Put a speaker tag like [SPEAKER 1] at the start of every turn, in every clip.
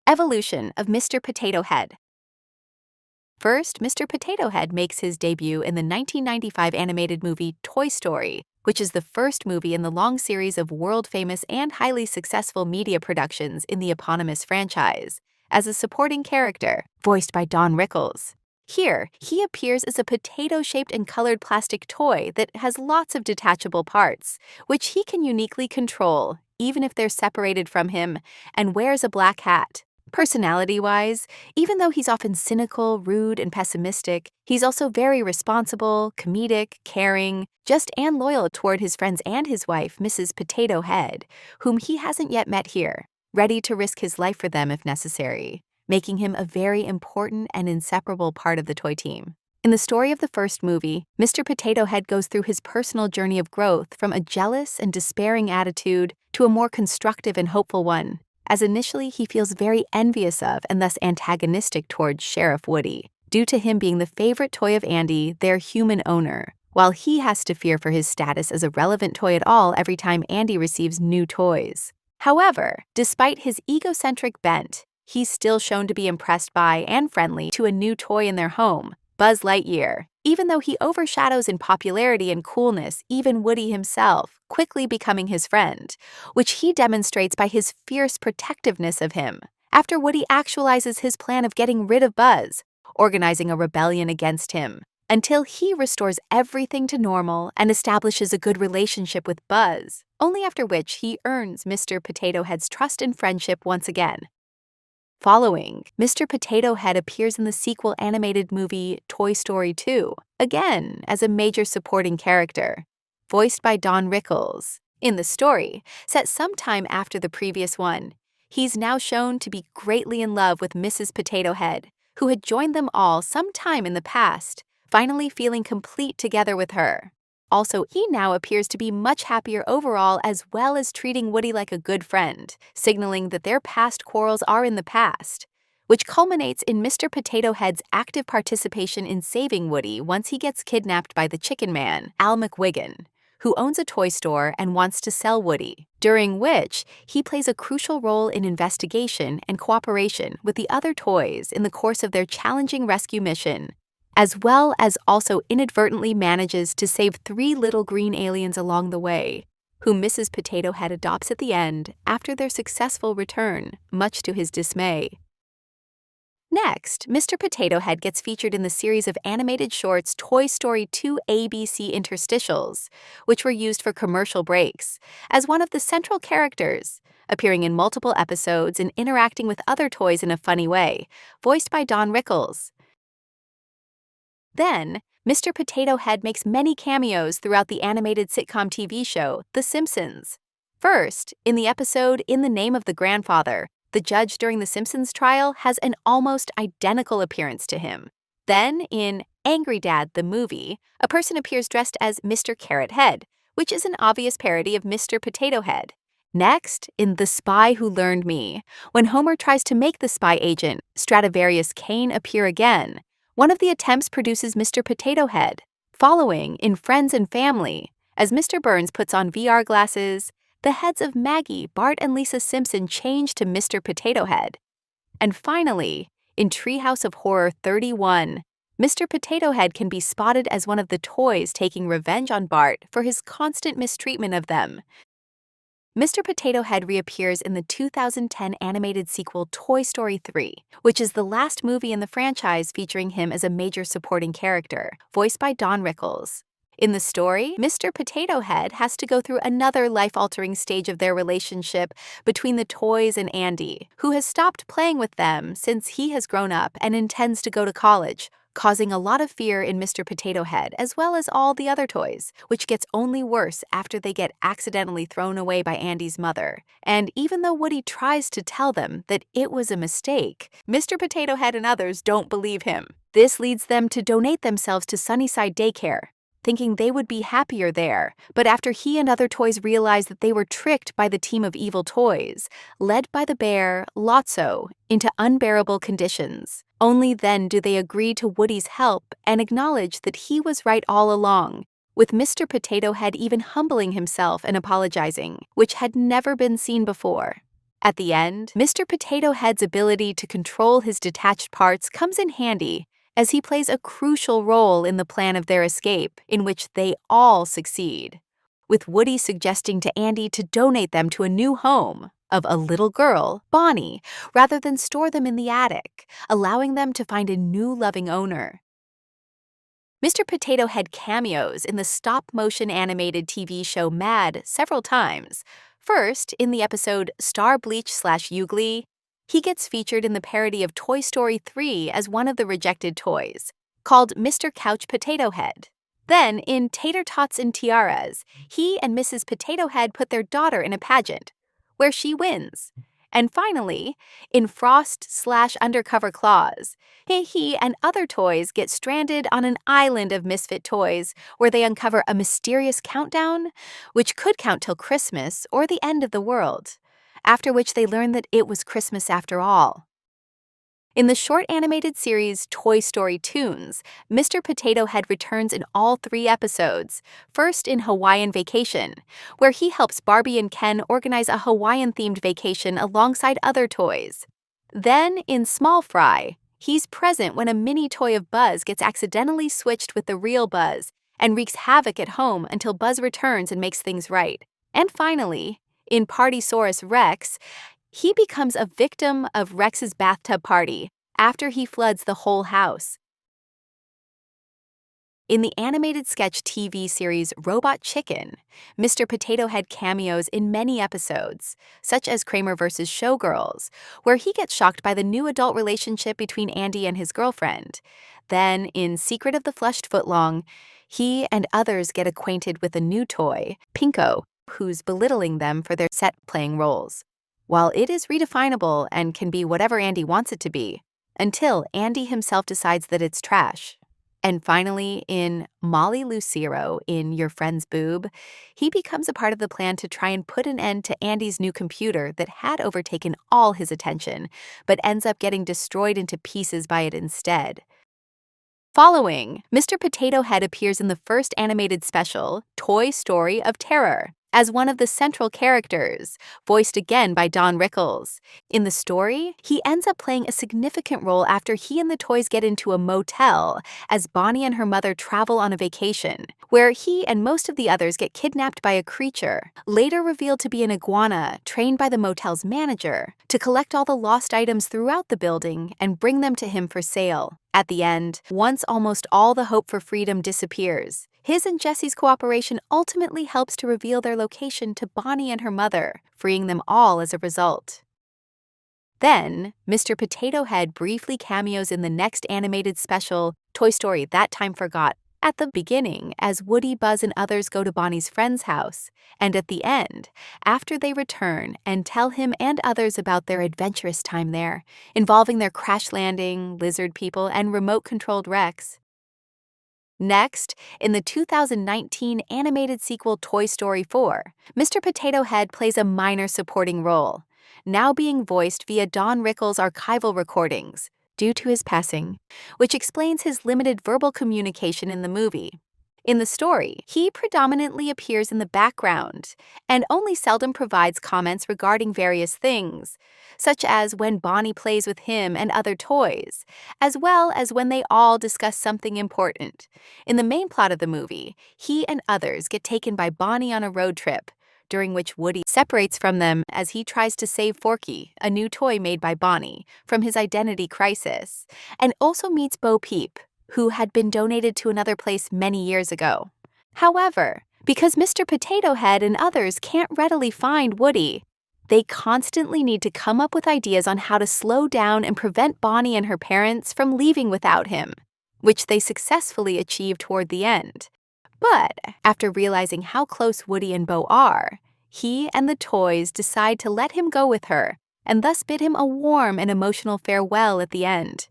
[SPEAKER 1] Evolution of Mr. Potato Head. First, Mr. Potato Head makes his debut in the 1995 animated movie Toy Story, which is the first movie in the long series of world-famous and highly successful media productions in the eponymous franchise, as a supporting character, voiced by Don Rickles. Here, he appears as a potato-shaped and colored plastic toy that has lots of detachable parts, which he can uniquely control, even if they're separated from him, and wears a black hat. Personality-wise, even though he's often cynical, rude, and pessimistic, he's also very responsible, comedic, caring, just and loyal toward his friends and his wife, Mrs. Potato Head, whom he hasn't yet met here, ready to risk his life for them if necessary, making him a very important and inseparable part of the toy team. In the story of the first movie, Mr. Potato Head goes through his personal journey of growth from a jealous and despairing attitude to a more constructive and hopeful one, as initially he feels very envious of and thus antagonistic towards Sheriff Woody, due to him being the favorite toy of Andy, their human owner, while he has to fear for his status as a relevant toy at all every time Andy receives new toys. However, despite his egocentric bent, he's still shown to be impressed by and friendly to a new toy in their home, Buzz Lightyear, even though he overshadows in popularity and coolness even Woody himself, quickly becoming his friend, which he demonstrates by his fierce protectiveness of him, after Woody actualizes his plan of getting rid of Buzz, organizing a rebellion against him, until he restores everything to normal and establishes a good relationship with Buzz, only after which he earns Mr. Potato Head's trust and friendship once again. Following, Mr. Potato Head appears in the sequel animated movie Toy Story 2, again as a major supporting character, voiced by Don Rickles. In the story, set some time after the previous one, he's now shown to be greatly in love with Mrs. Potato Head, who had joined them all some time in the past, finally feeling complete together with her. Also, he now appears to be much happier overall, as well as treating Woody like a good friend, signaling that their past quarrels are in the past, which culminates in Mr. Potato Head's active participation in saving Woody once he gets kidnapped by the Chicken Man, Al McWiggin, who owns a toy store and wants to sell Woody, during which he plays a crucial role in investigation and cooperation with the other toys in the course of their challenging rescue mission, as well as also inadvertently manages to save 3 little green aliens along the way, whom Mrs. Potato Head adopts at the end after their successful return, much to his dismay. Next, Mr. Potato Head gets featured in the series of animated shorts Toy Story 2 ABC Interstitials, which were used for commercial breaks, as one of the central characters, appearing in multiple episodes and interacting with other toys in a funny way, voiced by Don Rickles. Then, Mr. Potato Head makes many cameos throughout the animated sitcom TV show, The Simpsons. First, in the episode In the Name of the Grandfather, the judge during the Simpsons trial has an almost identical appearance to him. Then, in Angry Dad, the movie, a person appears dressed as Mr. Carrot Head, which is an obvious parody of Mr. Potato Head. Next, in The Spy Who Learned Me, when Homer tries to make the spy agent, Stradivarius Kane, appear again, one of the attempts produces Mr. Potato Head. Following, in Friends and Family, as Mr. Burns puts on VR glasses, the heads of Maggie, Bart, and Lisa Simpson change to Mr. Potato Head. And finally, in Treehouse of Horror 31, Mr. Potato Head can be spotted as one of the toys taking revenge on Bart for his constant mistreatment of them. Mr. Potato Head reappears in the 2010 animated sequel Toy Story 3, which is the last movie in the franchise featuring him as a major supporting character, voiced by Don Rickles. In the story, Mr. Potato Head has to go through another life-altering stage of their relationship between the toys and Andy, who has stopped playing with them since he has grown up and intends to go to college, causing a lot of fear in Mr. Potato Head as well as all the other toys, which gets only worse after they get accidentally thrown away by Andy's mother. And even though Woody tries to tell them that it was a mistake, Mr. Potato Head and others don't believe him. This leads them to donate themselves to Sunnyside Daycare, thinking they would be happier there, but after he and other toys realize that they were tricked by the team of evil toys, led by the bear, Lotso, into unbearable conditions, only then do they agree to Woody's help and acknowledge that he was right all along, with Mr. Potato Head even humbling himself and apologizing, which had never been seen before. At the end, Mr. Potato Head's ability to control his detached parts comes in handy, as he plays a crucial role in the plan of their escape, in which they all succeed, with Woody suggesting to Andy to donate them to a new home of a little girl, Bonnie, rather than store them in the attic, allowing them to find a new loving owner. Mr. Potato Head cameos in the stop-motion animated TV show Mad several times. First, in the episode Star Bleach/Ugly, he gets featured in the parody of Toy Story 3 as one of the rejected toys, called Mr. Couch Potato Head. Then, in Tater Tots and Tiaras, he and Mrs. Potato Head put their daughter in a pageant, where she wins. And finally, in Frost/Undercover Claws, he and other toys get stranded on an island of misfit toys where they uncover a mysterious countdown, which could count till Christmas or the end of the world, after which they learn that it was Christmas after all. In the short animated series Toy Story Toons, Mr. Potato Head returns in all 3 episodes, first in Hawaiian Vacation, where he helps Barbie and Ken organize a Hawaiian-themed vacation alongside other toys. Then, in Small Fry, he's present when a mini toy of Buzz gets accidentally switched with the real Buzz and wreaks havoc at home until Buzz returns and makes things right. And finally, in Partysaurus Rex, he becomes a victim of Rex's bathtub party after he floods the whole house. In the animated sketch TV series Robot Chicken, Mr. Potato Head cameos in many episodes, such as Kramer vs. Showgirls, where he gets shocked by the new adult relationship between Andy and his girlfriend. Then, in Secret of the Flushed Footlong, he and others get acquainted with a new toy, Pinko, who's belittling them for their set-playing roles. While it is redefinable and can be whatever Andy wants it to be, until Andy himself decides that it's trash. And finally, in Molly Lucero in Your Friend's Boob, he becomes a part of the plan to try and put an end to Andy's new computer that had overtaken all his attention, but ends up getting destroyed into pieces by it instead. Following, Mr. Potato Head appears in the first animated special, Toy Story of Terror, as one of the central characters, voiced again by Don Rickles. In the story, he ends up playing a significant role after he and the toys get into a motel as Bonnie and her mother travel on a vacation, where he and most of the others get kidnapped by a creature, later revealed to be an iguana trained by the motel's manager to collect all the lost items throughout the building and bring them to him for sale. At the end, once almost all the hope for freedom disappears, his and Jessie's cooperation ultimately helps to reveal their location to Bonnie and her mother, freeing them all as a result. Then, Mr. Potato Head briefly cameos in the next animated special, Toy Story That Time Forgot, at the beginning as Woody, Buzz, and others go to Bonnie's friend's house, and at the end, after they return and tell him and others about their adventurous time there, involving their crash landing, lizard people, and remote-controlled Rex. Next, in the 2019 animated sequel Toy Story 4, Mr. Potato Head plays a minor supporting role, now being voiced via Don Rickles' archival recordings, due to his passing, which explains his limited verbal communication in the movie. In the story, he predominantly appears in the background and only seldom provides comments regarding various things, such as when Bonnie plays with him and other toys, as well as when they all discuss something important. In the main plot of the movie, he and others get taken by Bonnie on a road trip, during which Woody separates from them as he tries to save Forky, a new toy made by Bonnie, from his identity crisis, and also meets Bo Peep, who had been donated to another place many years ago. However, because Mr. Potato Head and others can't readily find Woody, they constantly need to come up with ideas on how to slow down and prevent Bonnie and her parents from leaving without him, which they successfully achieve toward the end. But after realizing how close Woody and Bo are, he and the toys decide to let him go with her, and thus bid him a warm and emotional farewell at the end.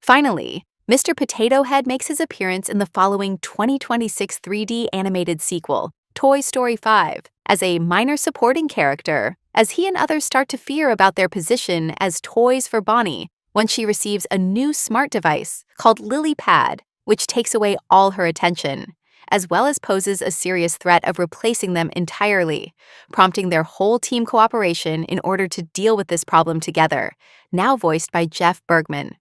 [SPEAKER 1] Finally, Mr. Potato Head makes his appearance in the following 2026 3D animated sequel, Toy Story 5, as a minor supporting character, as he and others start to fear about their position as toys for Bonnie once she receives a new smart device called Lily Pad, which takes away all her attention, as well as poses a serious threat of replacing them entirely, prompting their whole team cooperation in order to deal with this problem together, now voiced by Jeff Bergman.